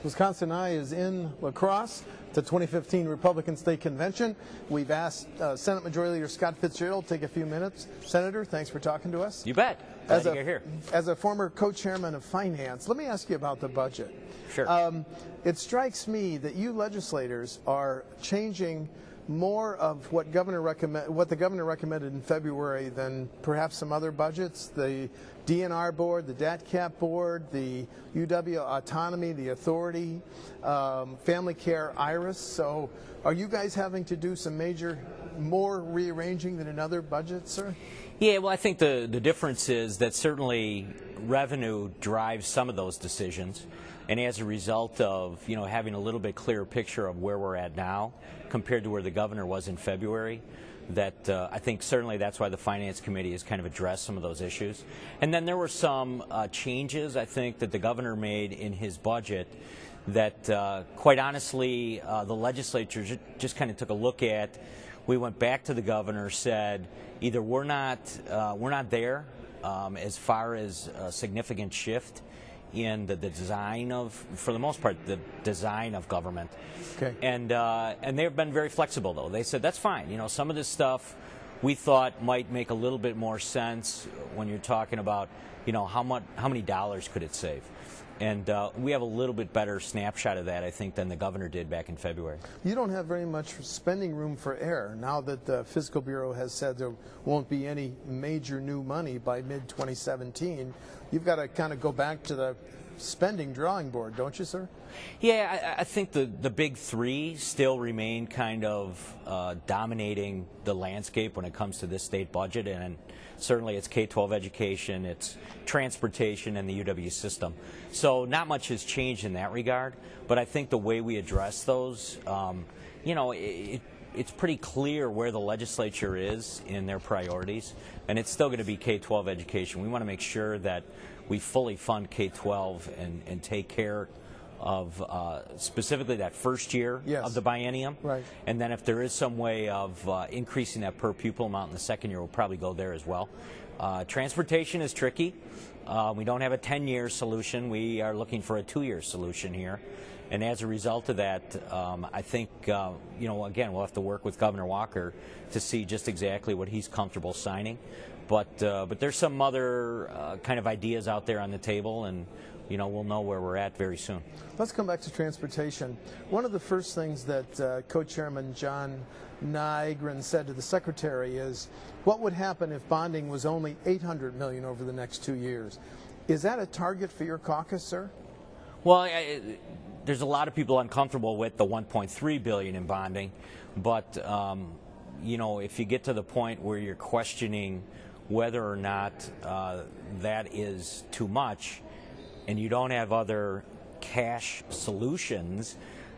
Wisconsin I is in La Crosse, the 2015 Republican State Convention. We've asked Senate Majority Leader Scott Fitzgerald to take a few minutes. Senator, thanks for talking to us. You bet. Glad to get here. As a former co-chairman of Finance, let me ask you about the budget. Sure. It strikes me that you legislators are changing more of what the governor recommended in February than perhaps some other budgets. The DNR board, the DATCAP board, the UW autonomy, the authority, family care, IRIS. So are you guys having to do some more rearranging than in other budgets, sir? Yeah, well, I think the difference is that certainly revenue drives some of those decisions. And as a result of, having a little bit clearer picture of where we're at now compared to where the governor was in February, that I think certainly that's why the Finance Committee has kind of addressed some of those issues. And then there were some changes, I think, that the governor made in his budget that, quite honestly, the legislature just kind of took a look at. We went back to the governor, said either we're not there as far as a significant shift in the design of, for the most part, the design of government. Okay. And they've been very flexible, though. They said, that's fine. Some of this stuff we thought might make a little bit more sense when you're talking about, how many dollars could it save? And we have a little bit better snapshot of that, I think, than the governor did back in February. You don't have very much spending room for error now that the Fiscal Bureau has said there won't be any major new money by mid-2017. You've got to kind of go back to the spending drawing board, don't you, sir? Yeah, I think the big three still remain kind of dominating the landscape when it comes to this state budget, and certainly it's K-12 education, it's transportation, and the UW system. So not much has changed in that regard, but I think the way we address those, it's pretty clear where the legislature is in their priorities, and it's still going to be K-12 education. We want to make sure that we fully fund K-12 and take care of specifically that first year yes. of the biennium. Right. And then if there is some way of increasing that per pupil amount in the second year, we'll probably go there as well. Transportation is tricky. We don't have a 10-year solution. We are looking for a 2-year solution here. And as a result of that, I think, again, we'll have to work with Governor Walker to see just exactly what he's comfortable signing. But there's some other kind of ideas out there on the table, and we'll know where we're at very soon. Let's come back to transportation. One of the first things that co-chairman John Nygren said to the secretary is, what would happen if bonding was only $800 million over the next 2 years? Is that a target for your caucus, sir? Well, there's a lot of people uncomfortable with the $1.3 billion in bonding, but if you get to the point where you're questioning whether or not that is too much, and you don't have other cash solutions,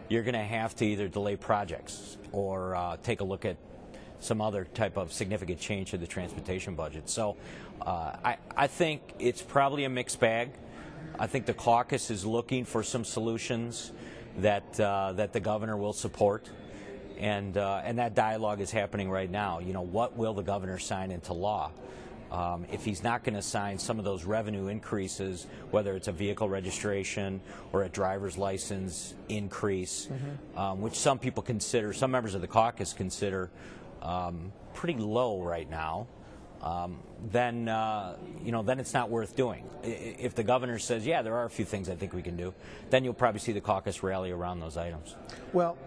you're going to have to either delay projects or take a look at some other type of significant change to the transportation budget. So I think it's probably a mixed bag. I think the caucus is looking for some solutions that the governor will support, and that dialogue is happening right now. What will the governor sign into law? If he's not going to sign some of those revenue increases, whether it's a vehicle registration or a driver's license increase, which some people consider, some members of the caucus consider pretty low right now, then it's not worth doing. If the governor says, yeah, there are a few things I think we can do, then you'll probably see the caucus rally around those items. Well,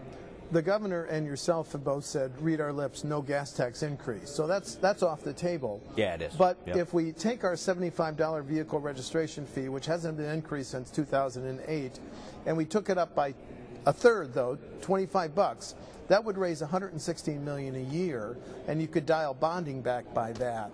the governor and yourself have both said, read our lips, no gas tax increase. So that's off the table. Yeah, it is. But yep. If we take our $75 vehicle registration fee, which hasn't been increased since 2008, and we took it up by a third, though, $25, that would raise $116 million a year, and you could dial bonding back by that.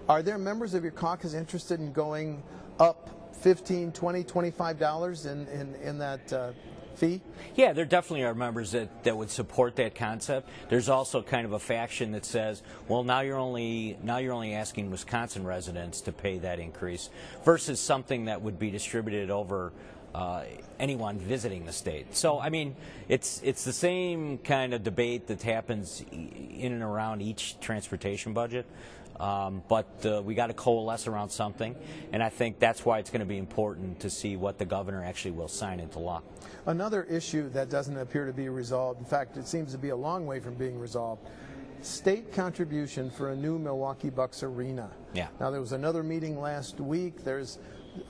Are there members of your caucus interested in going up $15, $20, $25 in that fee? Yeah, there definitely are members that would support that concept. There's also kind of a faction that says, well, now you're only asking Wisconsin residents to pay that increase versus something that would be distributed over anyone visiting the state. So, I mean, it's the same kind of debate that happens in and around each transportation budget. But we got to coalesce around something, and I think that's why it's going to be important to see what the governor actually will sign into law. Another issue that doesn't appear to be resolved, in fact, it seems to be a long way from being resolved, state contribution for a new Milwaukee Bucks arena. Yeah. Now, there was another meeting last week. There's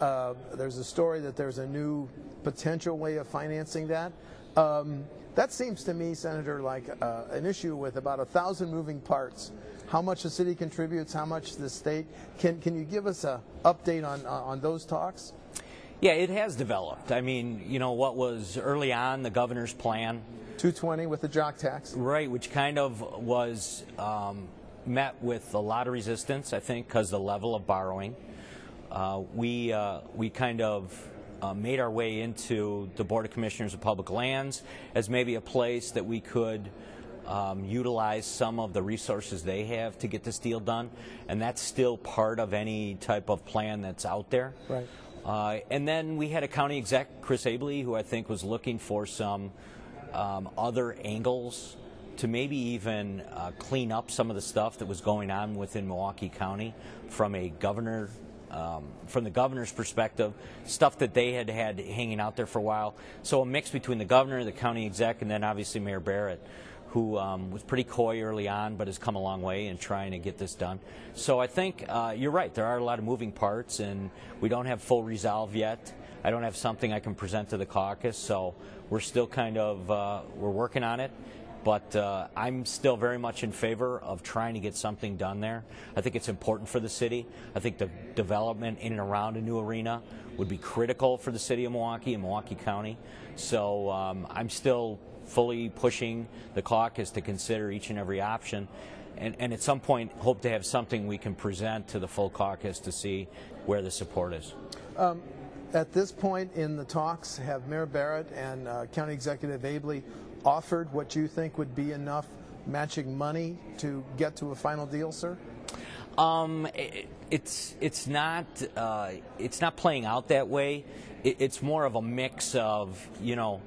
a story that there's a new potential way of financing that. That seems to me, Senator, like an issue with about 1,000 moving parts. How much the city contributes, how much the state. Can you give us an update on those talks? Yeah, it has developed. I mean, you know, what was early on the governor's plan, $220 with the jock tax. right, which kind of was met with a lot of resistance, I think, because the level of borrowing. We kind of made our way into the Board of Commissioners of Public Lands as maybe a place that we could utilize some of the resources they have to get this deal done, and that's still part of any type of plan that's out there. Right. And then we had a county exec, Chris Abley, who I think was looking for some other angles to maybe even clean up some of the stuff that was going on within Milwaukee County from a governor. From the governor's perspective, stuff that they had hanging out there for a while. So a mix between the governor, the county exec, and then obviously Mayor Barrett, who was pretty coy early on but has come a long way in trying to get this done. So I think you're right. There are a lot of moving parts, and we don't have full resolve yet. I don't have something I can present to the caucus, so we're still kind of we're working on it. But I'm still very much in favor of trying to get something done there. I think it's important for the city. I think the development in and around a new arena would be critical for the city of Milwaukee and Milwaukee County. So I'm still fully pushing the caucus to consider each and every option. And at some point, hope to have something we can present to the full caucus to see where the support is. At this point in the talks, have Mayor Barrett and County Executive Abley offered what you think would be enough matching money to get to a final deal, sir? It's not playing out that way. It's more of a mix of, you know,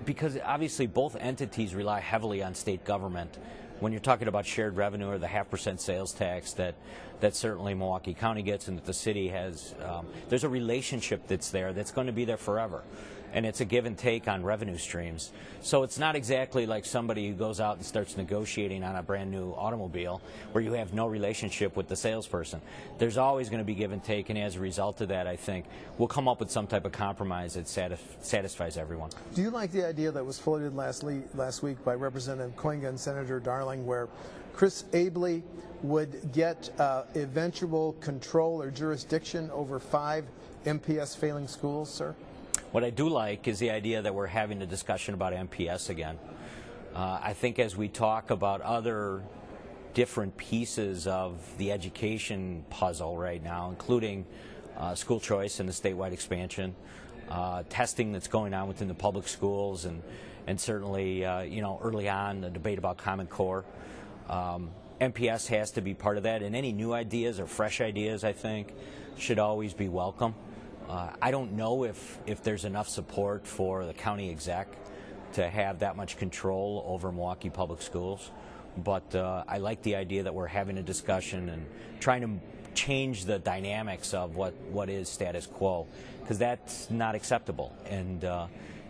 because obviously both entities rely heavily on state government. When you're talking about shared revenue or the 0.5% sales tax that certainly Milwaukee County gets and that the city has, there's a relationship that's there that's going to be there forever. And it's a give and take on revenue streams. So it's not exactly like somebody who goes out and starts negotiating on a brand new automobile where you have no relationship with the salesperson. There's always going to be give and take, and as a result of that, I think we'll come up with some type of compromise that satisfies everyone. Do you like the idea that was floated last week by Representative Koinga and Senator Darling, where Chris Abley would get eventual control or jurisdiction over 5 MPS failing schools, sir? What I do like is the idea that we're having a discussion about MPS again. I think as we talk about other different pieces of the education puzzle right now, including school choice and the statewide expansion, testing that's going on within the public schools, and certainly you know, early on the debate about Common Core, MPS has to be part of that, and any new ideas or fresh ideas, I think, should always be welcome. I don't know if there's enough support for the county exec to have that much control over Milwaukee Public Schools, but I like the idea that we're having a discussion and trying to change the dynamics of what is status quo, because that's not acceptable. And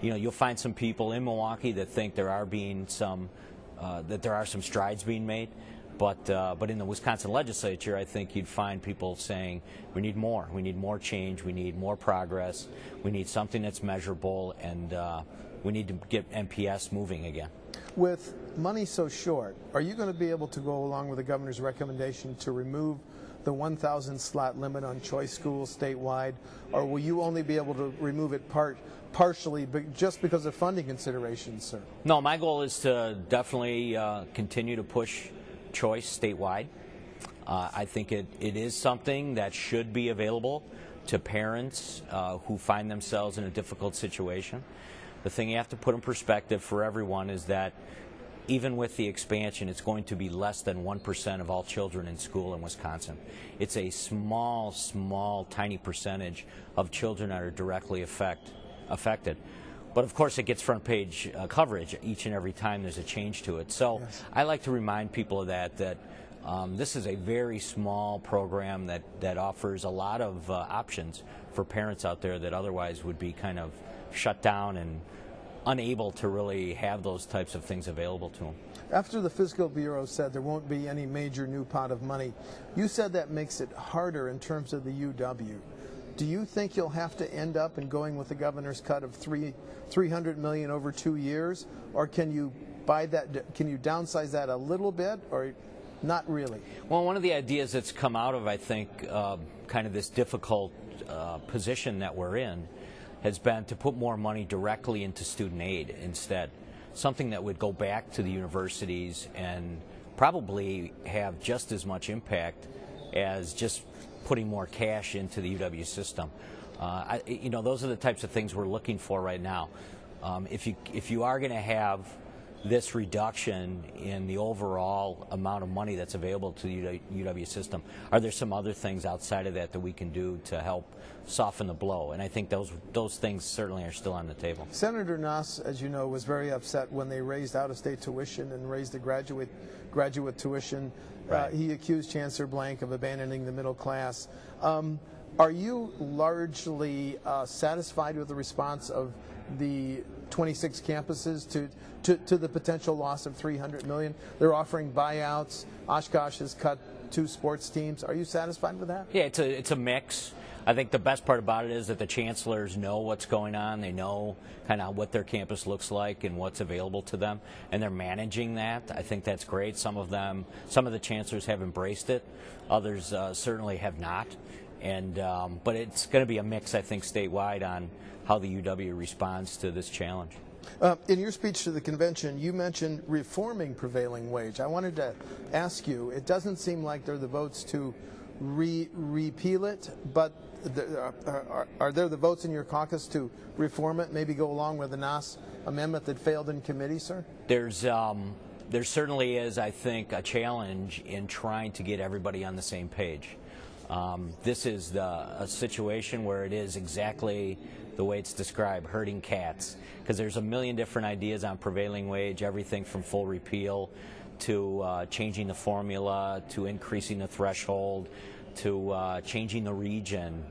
you know, you'll find some people in Milwaukee that think there are some strides being made. But in the Wisconsin legislature, I think you'd find people saying we need more change, we need more progress, we need something that's measurable, and we need to get MPS moving again. With money so short, are you going to be able to go along with the governor's recommendation to remove the 1,000 slot limit on choice schools statewide, or will you only be able to remove it partially just because of funding considerations, sir? No, my goal is to definitely continue to push choice statewide. I think it is something that should be available to parents who find themselves in a difficult situation. The thing you have to put in perspective for everyone is that even with the expansion, it's going to be less than 1% of all children in school in Wisconsin. It's a small, tiny percentage of children that are directly affected. But of course, it gets front page coverage each and every time there's a change to it. So yes. I like to remind people of that This is a very small program that offers a lot of options for parents out there that otherwise would be kind of shut down and unable to really have those types of things available to them. After the Fiscal Bureau said there won't be any major new pot of money, you said that makes it harder in terms of the UW. Do you think you'll have to end up in going with the governor's cut of $300 million over 2 years, or can you downsize that a little bit, or not really? Well, one of the ideas that's come out of, I think, kind of this difficult position that we're in has been to put more money directly into student aid instead. Something that would go back to the universities and probably have just as much impact as just putting more cash into the UW system. Those are the types of things we're looking for right now. If you are going to have this reduction in the overall amount of money that's available to the UW system, are there some other things outside of that we can do to help soften the blow? And I think those things certainly are still on the table. Senator Noss, as you know, was very upset when they raised out-of-state tuition and raised the graduate tuition. Right. He accused Chancellor Blank of abandoning the middle class. Are you largely satisfied with the response of the 26 campuses to the potential loss of $300 million? They're offering buyouts. Oshkosh has cut 2 sports teams. Are you satisfied with that? Yeah, it's a mix. I think the best part about it is that the chancellors know what's going on. They know kind of what their campus looks like and what's available to them, and they're managing that. I think that's great. Some of the chancellors have embraced it. Others certainly have not. But it's going to be a mix, I think, statewide on how the UW responds to this challenge. In your speech to the convention, you mentioned reforming prevailing wage. I wanted to ask you, it doesn't seem like there are the votes to repeal it, but are there the votes in your caucus to reform it, maybe go along with the Noss amendment that failed in committee, sir? There certainly is, I think, a challenge in trying to get everybody on the same page. This is a situation where it is exactly the way it's described, herding cats, because there's a million different ideas on prevailing wage, everything from full repeal to changing the formula, to increasing the threshold, to changing the region.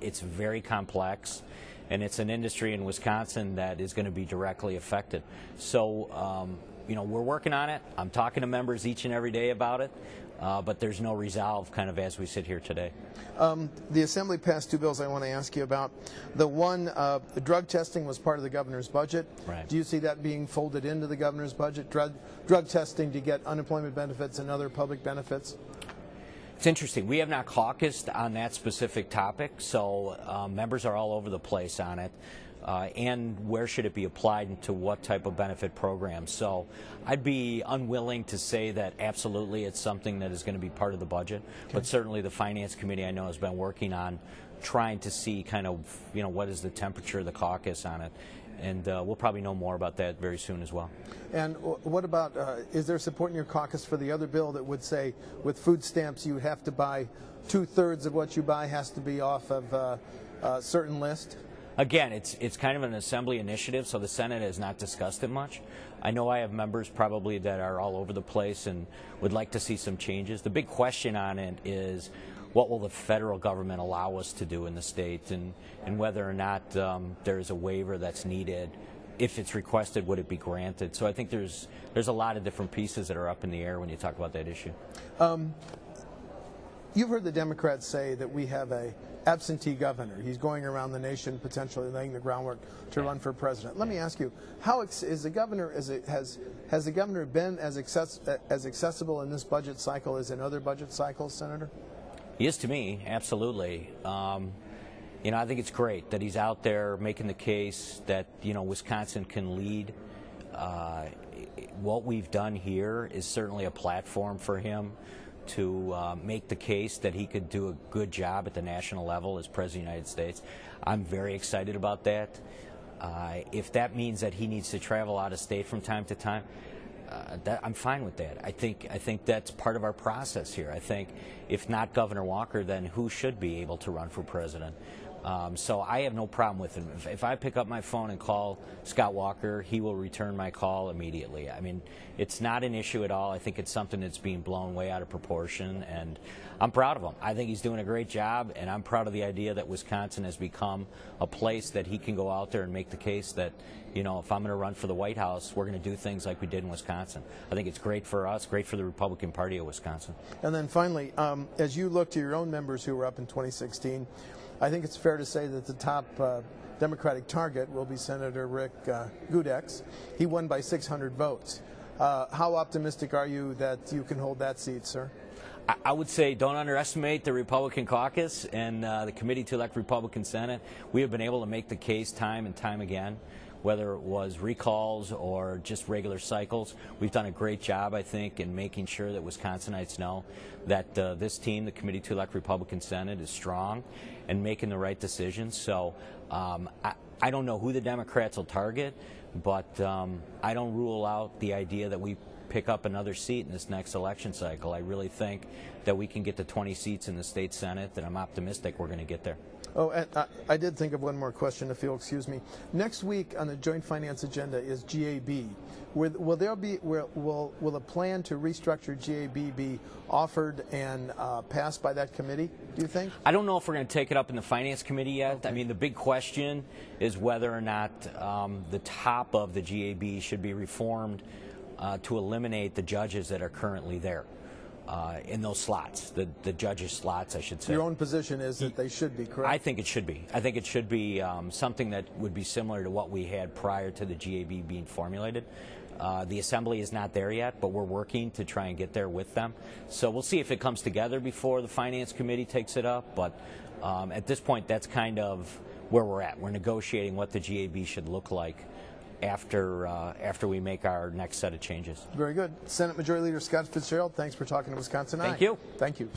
It's very complex, and it's an industry in Wisconsin that is going to be directly affected. So, we're working on it. I'm talking to members each and every day about it. But there's no resolve kind of as we sit here today. The Assembly passed 2 bills I want to ask you about. The one, the drug testing was part of the governor's budget. Right. Do you see that being folded into the governor's budget, drug testing to get unemployment benefits and other public benefits? It's interesting. We have not caucused on that specific topic, so members are all over the place on it. And where should it be applied and to what type of benefit program. So I'd be unwilling to say that absolutely it's something that is going to be part of the budget, okay. But certainly the Finance Committee I know has been working on trying to see kind of, what is the temperature of the caucus on it. And we'll probably know more about that very soon as well. And what about, is there support in your caucus for the other bill that would say with food stamps you have to buy 2/3 of what you buy has to be off of a certain list? Again, it's kind of an Assembly initiative, so the Senate has not discussed it much. I know I have members probably that are all over the place and would like to see some changes. The big question on it is what will the federal government allow us to do in the state, and whether or not there is a waiver that's needed. If it's requested, would it be granted? So I think there's a lot of different pieces that are up in the air when you talk about that issue. You've heard the Democrats say that we have a absentee governor. He's going around the nation potentially laying the groundwork to run for president. Let me ask you, how is the governor, has the governor been as accessible in this budget cycle as in other budget cycles, Senator? He is to me, absolutely. I think it's great that he's out there making the case that, Wisconsin can lead. What we've done here is certainly a platform for him to make the case that he could do a good job at the national level as President of the United States. I'm very excited about that. If that means that he needs to travel out of state from time to time, I'm fine with that. I think that's part of our process here. I think if not Governor Walker, then who should be able to run for president? So I have no problem with him. If I pick up my phone and call Scott Walker, he will return my call immediately. I mean, it's not an issue at all. I think it's something that's being blown way out of proportion, and I'm proud of him. I think he's doing a great job, and I'm proud of the idea that Wisconsin has become a place that he can go out there and make the case that, you know, if I'm going to run for the White House, we're going to do things like we did in Wisconsin. I think it's great for us, great for the Republican Party of Wisconsin. And then finally, as you look to your own members who were up in 2016, I think it's fair to say that the top Democratic target will be Senator Rick Gudex. He won by 600 votes. How optimistic are you that you can hold that seat, sir? I would say don't underestimate the Republican caucus and the Committee to Elect Republican Senate. We have been able to make the case time and time again, whether it was recalls or just regular cycles. We've done a great job, I think, in making sure that Wisconsinites know that this team, the Committee to Elect Republican Senate, is strong and making the right decisions. So I don't know who the Democrats will target, but I don't rule out the idea that we pick up another seat in this next election cycle. I really think that we can get to 20 seats in the state Senate, and I'm optimistic we're going to get there. Oh, and I did think of one more question, if you'll excuse me. Next week on the Joint Finance agenda is GAB. Will a plan to restructure GAB be offered and passed by that committee, do you think? I don't know if we're going to take it up in the Finance Committee yet. Okay. I mean, the big question is whether or not the top of the GAB should be reformed to eliminate the judges that are currently there. In those slots, the judges' slots, I should say. Your own position is that they should be, correct? I think it should be. I think it should be something that would be similar to what we had prior to the GAB being formulated. The Assembly is not there yet, but we're working to try and get there with them. So we'll see if it comes together before the Finance Committee takes it up, but at this point, that's kind of where we're at. We're negotiating what the GAB should look like after we make our next set of changes. Very good. Senate Majority Leader Scott Fitzgerald, thanks for talking to Wisconsin. Thank you. Thank you.